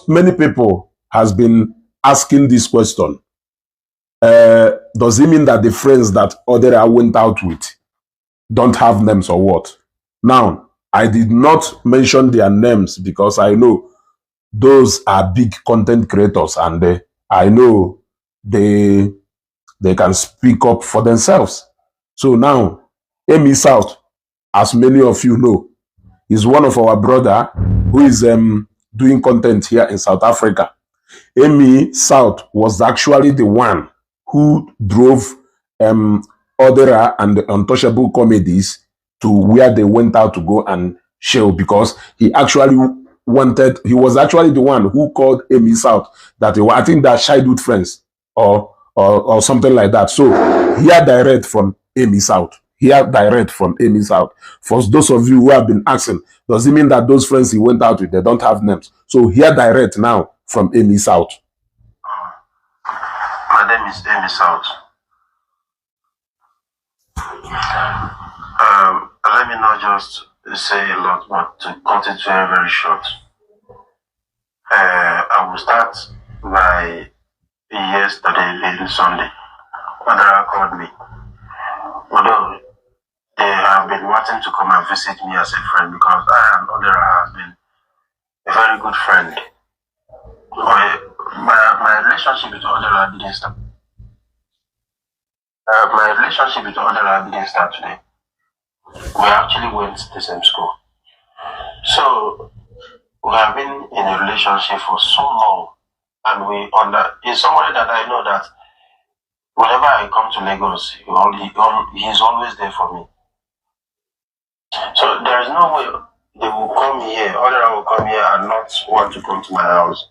because many people has been asking this question. Does it mean that the friends that Odera went out with don't have names or what? Now, I did not mention their names because I know those are big content creators and I know they can speak up for themselves. So now, Amy South, as many of you know, is one of our brother who is doing content here in South Africa. Amy South was actually the one who drove Odera and the Untouchable Comedies to where they went out to go and show, because he was actually the one who called Amy South that I think they're childhood friends or something like that. So here direct from Amy South. Here direct from Amy South. For those of you who have been asking, does it mean that those friends he went out with, they don't have names? So here direct now from Amy South. My name is Amy South. Let me not just say a lot, but to cut it very, very short. I will start by yesterday, being Sunday. Odera called me. Although they have been wanting to come and visit me as a friend, because I and Odera have been a very good friend. My relationship with Odera didn't start. My relationship with Odera didn't start today. We actually went to the same school. So we have been in a relationship for so long, and he's somebody that I know that whenever I come to Lagos, he's always there for me. So there is no way they will come here, Odera will come here and not want to come to my house.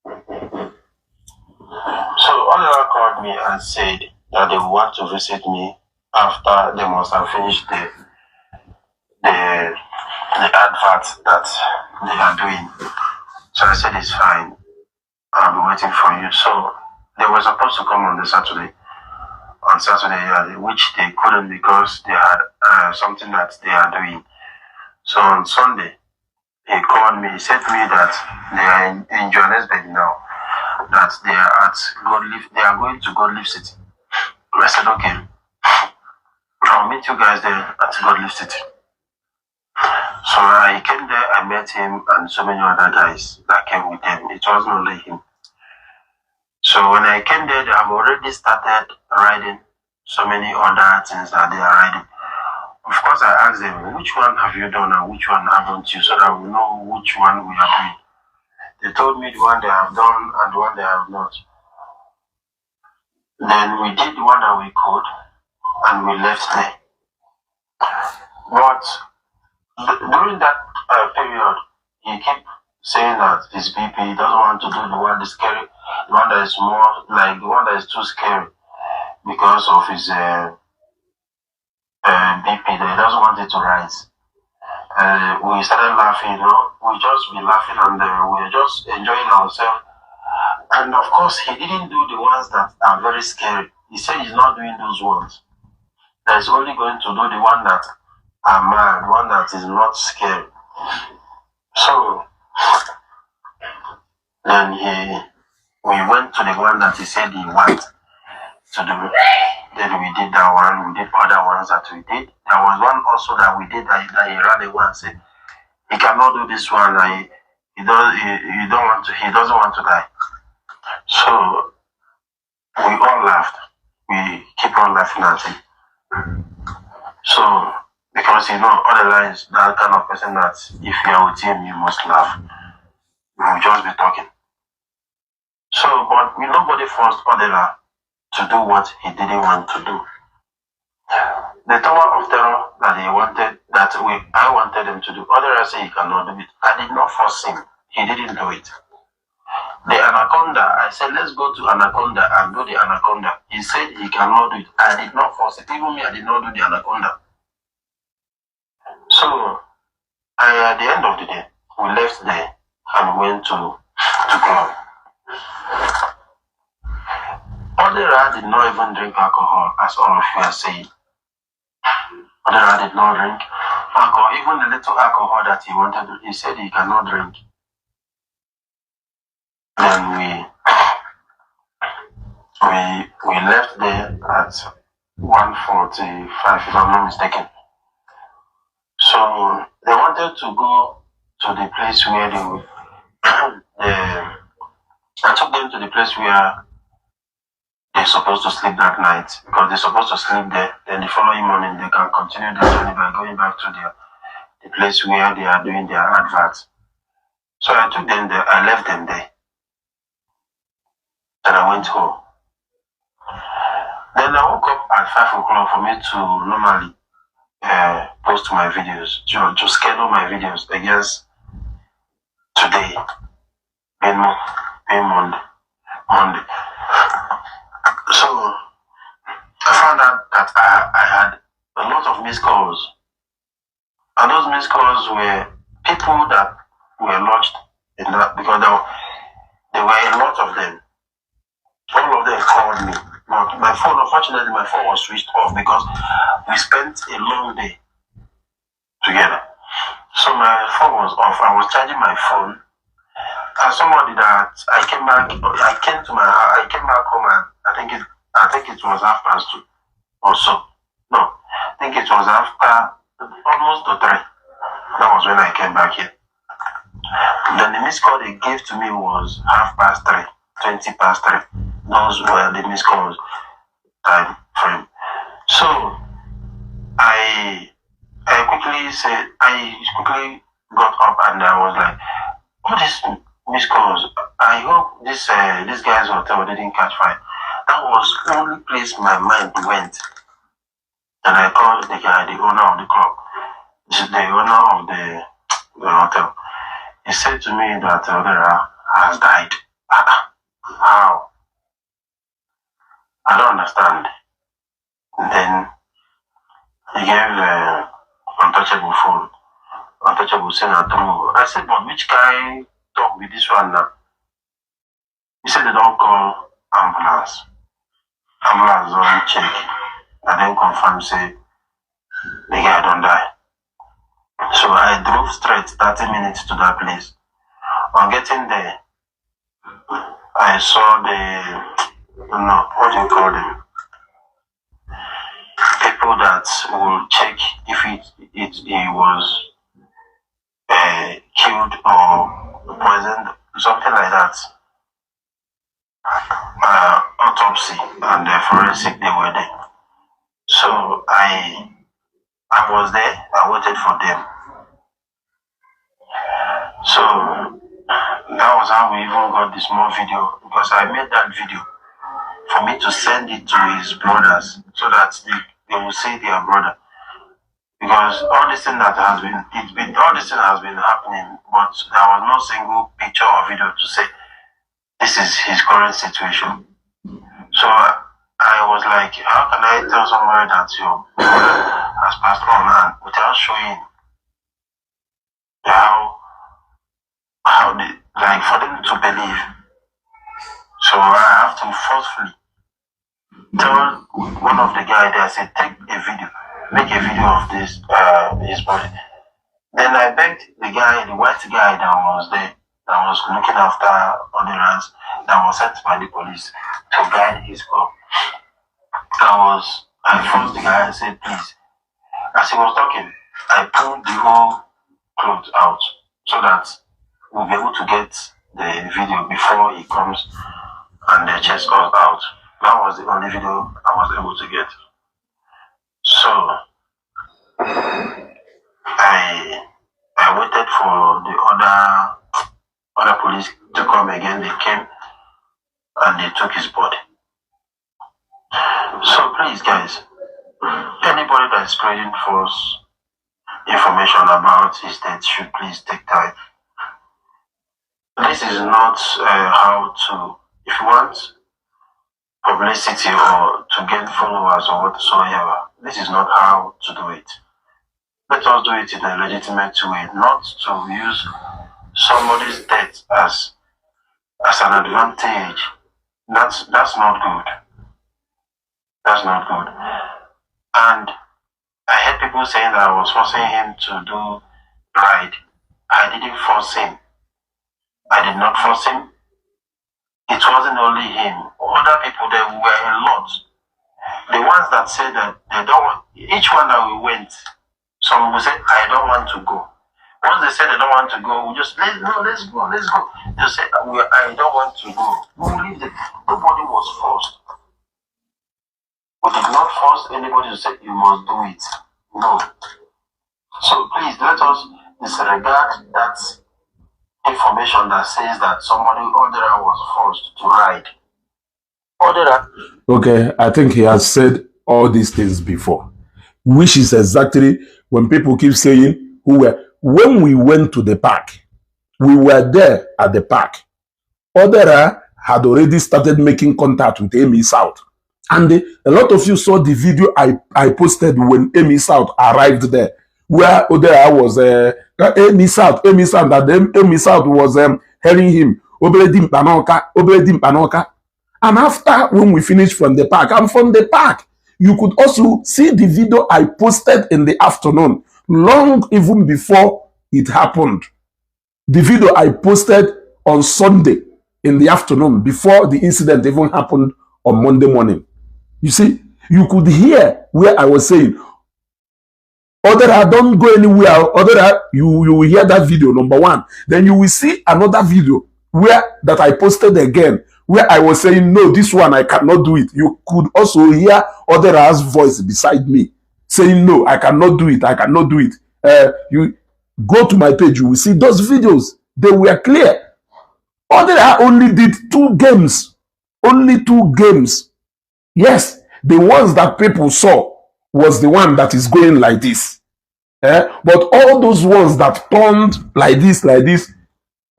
So Odera called me and said that they want to visit me after they must have finished the advert that they are doing. So I said it's fine. I'll be waiting for you. So they were supposed to come on Saturday, which they couldn't because they had something that they are doing. So on Sunday, he called me. He said to me that they are in Johannesburg now, that they are at Godlift. They are going to Godlift City. I said, okay, I'll meet you guys there at Godlift City. So I came there, I met him and so many other guys that came with him. It wasn't only him. So when I came there, they have already started riding so many other things that they are riding. Of course, I asked them, which one have you done and which one haven't you, so that we know which one we are doing. They told me the one they have done and the one they have not. Then we did the one that we could and we left there. But during that period, he kept saying that his BP, he doesn't want to do the one that's scary, the one that is more like the one that is too scary because of his BP, that he doesn't want it to rise. We started laughing, we just be laughing and we were just enjoying ourselves. And of course, he didn't do the ones that are very scary. He said he's not doing those ones. That he's only going to do the one that are mad, one that is not scary. So then we went to the one that he said he wants to do. Then we did that one. We did other ones that we did. There was one also that we did that he ran away and said he cannot do this one. He doesn't want to die. So we all laughed. We keep on laughing at him. So because Odera is that kind of person that if you are with him, you must laugh. We will just be talking. So, but nobody forced Odera to do what he didn't want to do. The Tower of Terror that I wanted him to do, Odera said he cannot do it. I did not force him. He didn't do it. The Anaconda, I said, let's go to Anaconda and do the Anaconda. He said he cannot do it. I did not force it. Even me, I did not do the Anaconda. So, at the end of the day, we left there and went to club. Odera did not even drink alcohol, as all of you are saying. Odera did not drink alcohol. Even the little alcohol that he wanted, he said he cannot drink. Then we left there at 1:45, if I'm not mistaken. So they wanted to go to the place where they would. I took them to the place where they're supposed to sleep that night, because they're supposed to sleep there. Then the following morning they can continue their journey by going back to the place where they are doing their adverts. So I took them there. I left them there. Then I went home. Then I woke up at 5 o'clock for me to normally post my videos, to schedule my videos against today, being Monday. So I found out that I had a lot of missed calls, and those missed calls were people that were lodged in that, because there were a lot of them. All of them called me. But my phone, unfortunately, my phone was switched off because we spent a long day together. So my phone was off. I was charging my phone. As somebody that I came back home, and I think it was 2:30 or so. No, I think it was after almost the 3. That was when I came back here. Then the missed call they gave to me was 3:30, 3:20. Those were the missed calls time frame. So I quickly got up and I was like, what is missed calls? I hope this guy's hotel didn't catch fire. That was the only place my mind went. And I called the guy, the owner of the club, the owner of the hotel. He said to me that Odera has died. How? I don't understand. And then he gave untouchable phone. Untouchable saying I said, but which guy talk with this one now? He said they don't call ambulance. Ambulance don't check. And then confirm say the guy don't die. So I drove straight 30 minutes to that place. On getting there, I saw what do you call them? People that will check if he was killed or poisoned, something like that. Autopsy and forensic, they were there. So I was there. I waited for them. So that was how we even got the small video, because I made that video for me to send it to his brothers so that they will see their brother. Because all this thing has been happening, but there was no single picture or video to say this is his current situation. So I was like, how can I tell somebody that your brother has passed on and without showing how they, like, for them to believe? So I have to forcefully tell one of the guys there, I said, make a video of this his body. Then I begged the white guy that was there, that was looking after Odera's, that was sent by the police to guide his call. I forced the guy and said, please. As he was talking, I pulled the whole clothes out so that we'll be able to get the video before he comes and the chest goes out. That was the only video I was able to get. So I waited for the other police to come again. They came and they took his body. So please, guys, anybody that is spreading false information about his death should please take time. This is not how to, if you want publicity or to gain followers or whatsoever, this is not how to do it. Let us do it in a legitimate way, not to use somebody's death as an advantage. That's not good. That's not good. And I heard people saying that I was forcing him to do right. I didn't force him. I did not force him. it wasn't only him. Other people, there were a lot. The ones that said that they don't want, each one that we went, some will say, I don't want to go. Once they say they don't want to go, we just, let's go. They say, I don't want to go. We will leave them. Nobody was forced. We did not force anybody to say, you must do it. No. So please, let us disregard that information that says that somebody Odera was forced to ride. Odera. Okay, I think he has said all these things before, which is exactly when people keep saying when we went to the park, we were there at the park. Odera had already started making contact with Amy South. And a lot of you saw the video I posted when Amy South arrived there, where Odera was Amy South, that Amy South was hearing him, Obeledim Panoka. And after, when we finished from the park, and from the park, you could also see the video I posted in the afternoon, long even before it happened. The video I posted on Sunday in the afternoon, before the incident even happened on Monday morning. You see, you could hear where I was saying, Odera, don't go anywhere. Odera, you will hear that video, number one. Then you will see another video that I posted again, where I was saying, no, this one, I cannot do it. You could also hear Odera's voice beside me saying, no, I cannot do it. You go to my page, you will see those videos. They were clear. Odera only did 2 games. Only 2 games. Yes, the ones that people saw was the one that is going like this. But all those ones that turned like this,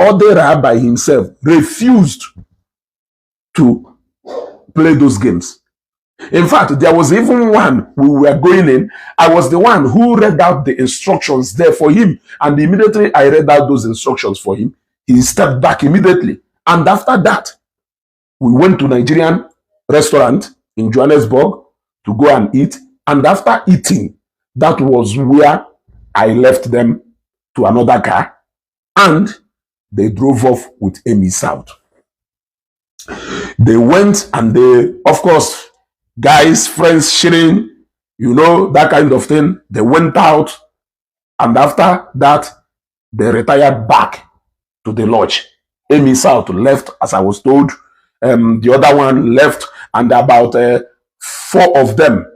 Odera by himself refused to play those games. In fact, there was even one we were going in. I was the one who read out the instructions there for him. And immediately I read out those instructions for him, he stepped back immediately. And after that, we went to Nigerian restaurant in Johannesburg to go and eat. And after eating, that was where I left them to another car. And they drove off with Amy South. They went and they, of course, guys, friends, sharing, that kind of thing. They went out. And after that, they retired back to the lodge. Amy South left, as I was told. The other one left, and about 4 of them,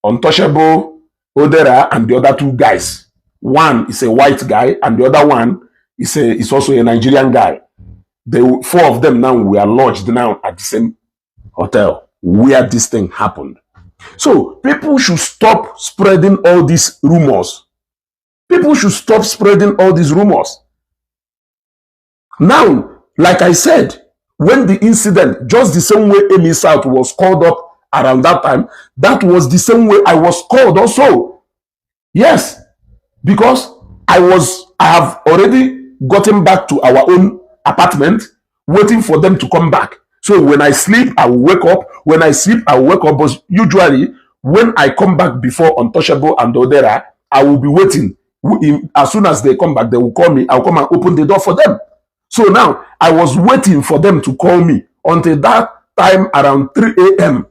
Untouchable, Odera, and the other 2 guys. One is a white guy, and the other one is also a Nigerian guy. The 4 of them now were lodged now at the same hotel where this thing happened. So people should stop spreading all these rumors. People should stop spreading all these rumors. Now, like I said, when the incident, just the same way Amy South was called up around that time, that was the same way I was called also. Yes, because I have already gotten back to our own apartment, waiting for them to come back. So when I sleep, I will wake up. When I sleep, I will wake up. But usually, when I come back before Untouchable and Odera, I will be waiting. As soon as they come back, they will call me. I'll come and open the door for them. So now, I was waiting for them to call me until that time around 3 a.m.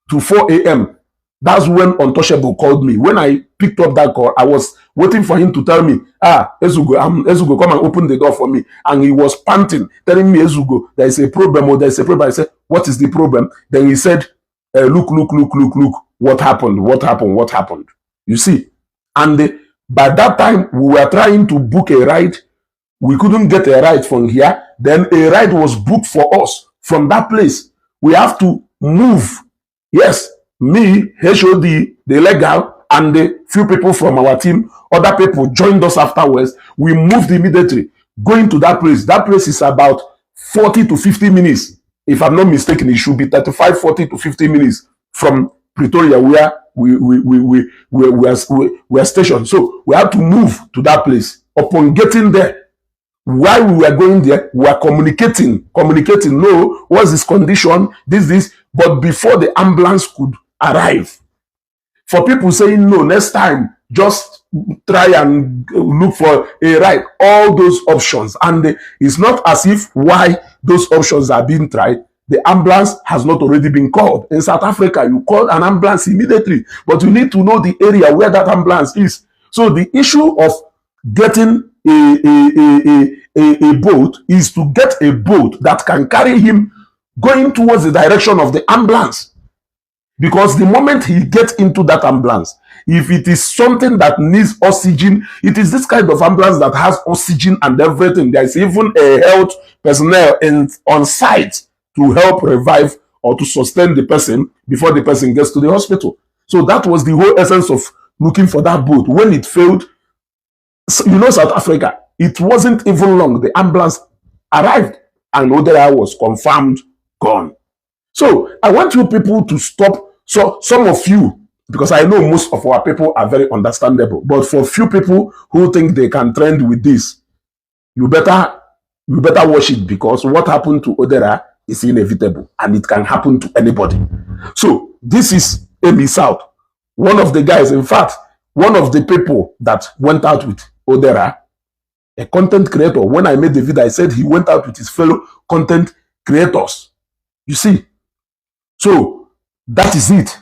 to 4 a.m. That's when Untouchable called me. When I picked up that call, I was waiting for him to tell me, Ezugo, come and open the door for me. And he was panting, telling me, Ezugo, there is a problem, or there is a problem. I said, what is the problem? Then he said, look, what happened? You see? And by that time, we were trying to book a ride. We couldn't get a ride from here. Then a ride was booked for us from that place. We have to move. Yes, me, HOD, the legal, and the few people from our team, other people joined us afterwards. We moved immediately, going to that place. That place is about 40 to 50 minutes. If I'm not mistaken, it should be 35, 40 to 50 minutes from Pretoria, where we are stationed. So we had to move to that place. Upon getting there, while we were going there, we were communicating. No, what's this condition? This. But before the ambulance could arrive, for people saying, no, next time, just try and look for a ride. All those options. And it's not as if why those options are being tried, the ambulance has not already been called. In South Africa, you call an ambulance immediately, but you need to know the area where that ambulance is. So the issue of getting a boat is to get a boat that can carry him going towards the direction of the ambulance. Because the moment he gets into that ambulance, if it is something that needs oxygen, it is this kind of ambulance that has oxygen and everything. There is even a health personnel on site to help revive or to sustain the person before the person gets to the hospital. So that was the whole essence of looking for that boat. When it failed, South Africa, it wasn't even long. The ambulance arrived and Odera was confirmed gone. So I want you people to stop. So some of you, because I know most of our people are very understandable, but for few people who think they can trend with this, you better watch it, because what happened to Odera is inevitable and it can happen to anybody. So this is Amy South, one of the guys, in fact, one of the people that went out with Odera, a content creator. When I made the video, I said he went out with his fellow content creators. You see? So that is it.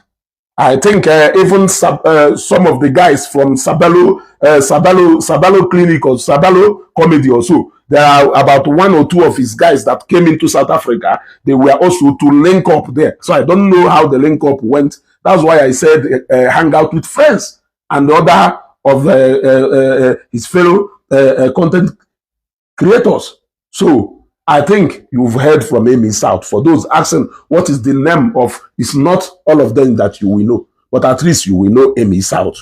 I think even some of the guys from Sabalo Clinic or Sabalo Comedy or so, there are about 1 or 2 of his guys that came into South Africa. They were also to link up there. So I don't know how the link up went. That's why I said hang out with friends and the other of his fellow content creators. So I think you've heard from Amy South. For those asking what is the name of, it's not all of them that you will know, but at least you will know Amy South.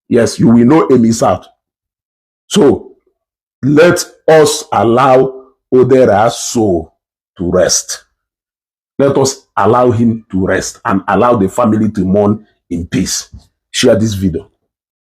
Yes, you will know Amy South. So let us allow Odera's soul to rest. Let us allow him to rest and allow the family to mourn in peace. Share this video.